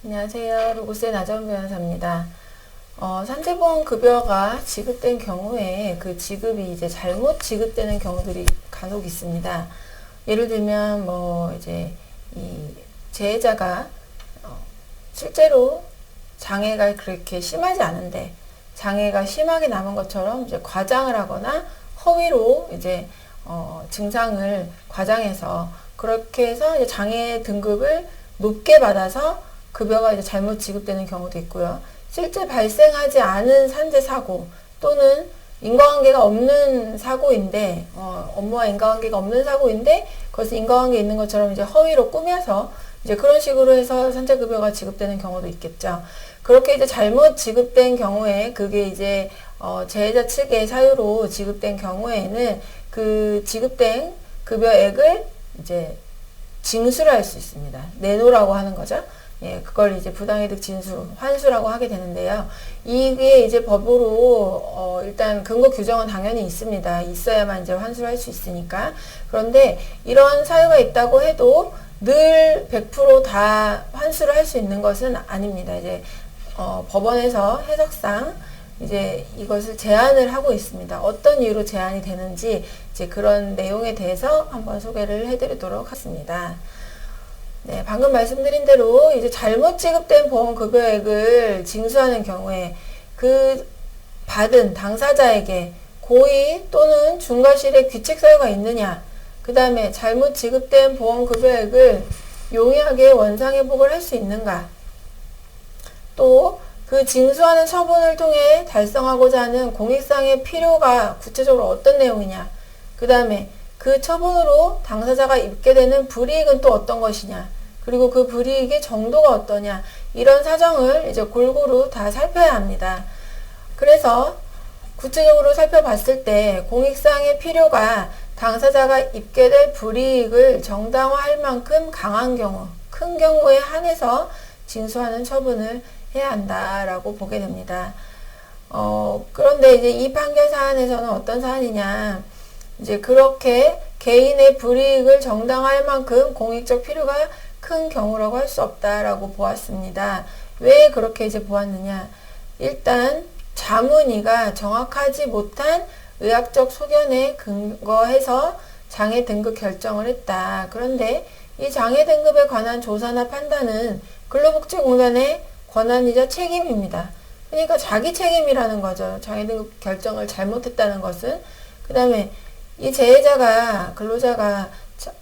안녕하세요. 로고스의 나정은 변호사입니다. 산재보험 급여가 지급된 경우에 그 지급이 이제 잘못 지급되는 경우들이 간혹 있습니다. 예를 들면 이제 이 재해자가 실제로 장애가 그렇게 심하지 않은데 장애가 심하게 남은 것처럼 이제 과장을 하거나 허위로 이제 증상을 과장해서 그렇게 해서 이제 장애 등급을 높게 받아서 급여가 이제 잘못 지급되는 경우도 있고요. 실제 발생하지 않은 산재 사고 또는 인과관계가 없는 사고인데 업무와 인과관계가 없는 사고인데 그것은 인과관계 있는 것처럼 이제 허위로 꾸며서 이제 그런 식으로 해서 산재급여가 지급되는 경우도 있겠죠. 그렇게 이제 잘못 지급된 경우에 그게 이제 재해자 측의 사유로 지급된 경우에는 그 지급된 급여액을 이제 징수를 할 수 있습니다. 내놓으라고 하는 거죠. 예, 그걸 이제 부당이득 진수, 환수라고 하게 되는데요. 이게 이제 법으로, 일단 근거 규정은 당연히 있습니다. 있어야만 이제 환수를 할 수 있으니까. 그런데 이런 사유가 있다고 해도 늘 100% 다 환수를 할 수 있는 것은 아닙니다. 이제, 법원에서 해석상 이제 이것을 제한을 하고 있습니다. 어떤 이유로 제한이 되는지 이제 그런 내용에 대해서 한번 소개를 해드리도록 하겠습니다. 네, 방금 말씀드린 대로 이제 잘못 지급된 보험급여액을 징수하는 경우에 그 받은 당사자에게 고의 또는 중과실의 귀책 사유가 있느냐, 그 다음에 잘못 지급된 보험급여액을 용이하게 원상회복을 할 수 있는가, 또 그 징수하는 처분을 통해 달성하고자 하는 공익상의 필요가 구체적으로 어떤 내용이냐, 그 다음에 그 처분으로 당사자가 입게 되는 불이익은 또 어떤 것이냐, 그리고 그 불이익의 정도가 어떠냐, 이런 사정을 이제 골고루 다 살펴야 합니다. 그래서 구체적으로 살펴봤을 때 공익상의 필요가 당사자가 입게 될 불이익을 정당화할 만큼 강한 경우, 큰 경우에 한해서 징수하는 처분을 해야 한다라고 보게 됩니다. 그런데 이제 이 판결 사안에서는 어떤 사안이냐, 이제 그렇게 개인의 불이익을 정당화할 만큼 공익적 필요가 큰 경우라고 할 수 없다라고 보았습니다. 왜 그렇게 이제 보았느냐? 일단 자문위가 정확하지 못한 의학적 소견에 근거해서 장애 등급 결정을 했다. 그런데 이 장애 등급에 관한 조사나 판단은 근로복지공단의 권한이자 책임입니다. 그러니까 자기 책임이라는 거죠. 장애 등급 결정을 잘못했다는 것은. 그 다음에 이 재해자가, 근로자가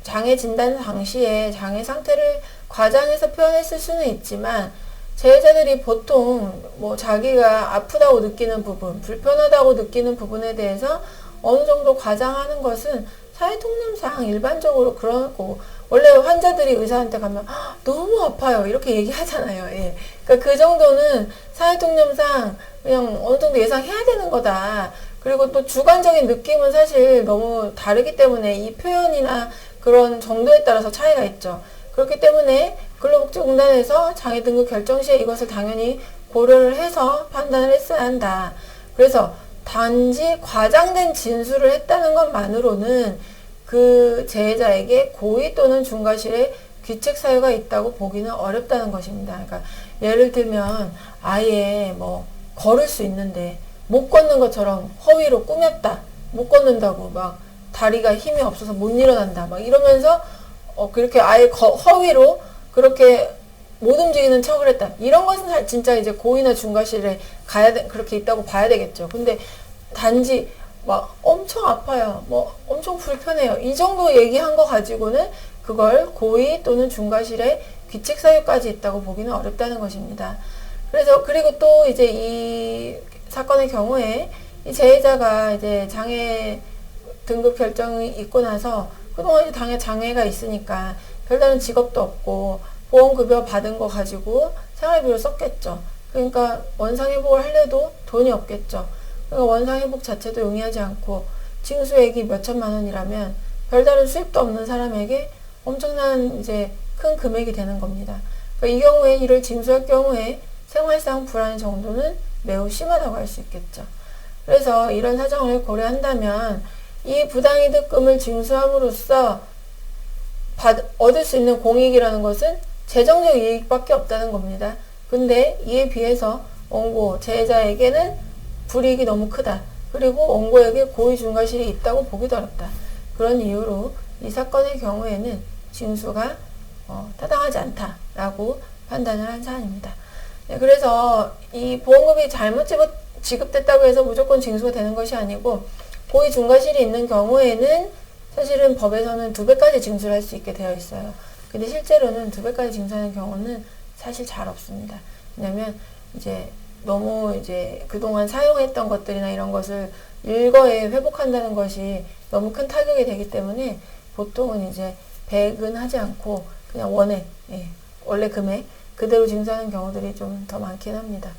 장애 진단 당시에 장애 상태를 과장해서 표현했을 수는 있지만 재해자들이 보통 자기가 아프다고 느끼는 부분, 불편하다고 느끼는 부분에 대해서 어느 정도 과장하는 것은 사회통념상 일반적으로 그렇고, 원래 환자들이 의사한테 가면 너무 아파요 이렇게 얘기하잖아요. 예. 그러니까 그 정도는 사회통념상 그냥 어느 정도 예상해야 되는 거다. 그리고 또 주관적인 느낌은 사실 너무 다르기 때문에 이 표현이나 그런 정도에 따라서 차이가 있죠. 그렇기 때문에 근로복지공단에서 장애 등급 결정 시에 이것을 당연히 고려를 해서 판단을 했어야 한다. 그래서 단지 과장된 진술을 했다는 것만으로는 그 재해자에게 고의 또는 중과실의 귀책 사유가 있다고 보기는 어렵다는 것입니다. 그러니까 예를 들면 아예 걸을 수 있는데 못 걷는 것처럼 허위로 꾸몄다. 못 걷는다고 막 다리가 힘이 없어서 못 일어난다. 막 이러면서 그렇게 아예 허위로 그렇게 못 움직이는 척을 했다. 이런 것은 진짜 이제 고의나 중과실에 그렇게 있다고 봐야 되겠죠. 근데 단지 막 엄청 아파요. 엄청 불편해요. 이 정도 얘기한 거 가지고는 그걸 고의 또는 중과실의 귀책 사유까지 있다고 보기는 어렵다는 것입니다. 그리고 또 이제 이 사건의 경우에 이 재해자가 이제 장애 등급 결정이 있고 나서 그동안 이제 장애가 있으니까 별다른 직업도 없고 보험급여 받은 거 가지고 생활비로 썼겠죠. 그러니까 원상회복을 하려도 돈이 없겠죠. 그러니까 원상회복 자체도 용이하지 않고 징수액이 몇천만 원이라면 별다른 수입도 없는 사람에게 엄청난 이제 큰 금액이 되는 겁니다. 그러니까 이 경우에 이를 징수할 경우에 생활상 불안 정도는 매우 심하다고 할 수 있겠죠. 그래서 이런 사정을 고려한다면 이 부당이득금을 징수함으로써 얻을 수 있는 공익이라는 것은 재정적 이익밖에 없다는 겁니다. 근데 이에 비해서 원고, 제자에게는 불이익이 너무 크다. 그리고 원고에게 고의 중과실이 있다고 보기도 어렵다. 그런 이유로 이 사건의 경우에는 징수가 타당하지 않다라고 판단을 한 사안입니다. 네, 그래서 이 보험금이 잘못 지급됐다고 해서 무조건 징수가 되는 것이 아니고 고의 중과실이 있는 경우에는 사실은 법에서는 2배까지 징수를 할 수 있게 되어 있어요. 근데 실제로는 2배까지 징수하는 경우는 사실 잘 없습니다. 왜냐면 이제 너무 이제 그동안 사용했던 것들이나 이런 것을 일거에 회복한다는 것이 너무 큰 타격이 되기 때문에 보통은 이제 배액은 하지 않고 그냥 원액, 원래 금액 그대로 징수하는 경우들이 좀 더 많긴 합니다.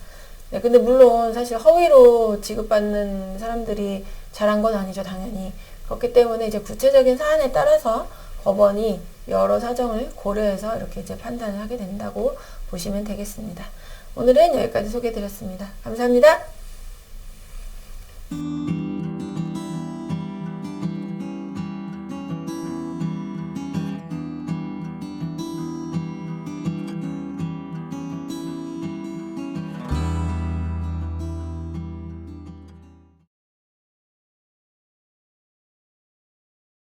네, 근데 물론 사실 허위로 지급받는 사람들이 잘한 건 아니죠, 당연히. 그렇기 때문에 이제 구체적인 사안에 따라서 법원이 여러 사정을 고려해서 이렇게 이제 판단을 하게 된다고 보시면 되겠습니다. 오늘은 여기까지 소개해 드렸습니다. 감사합니다.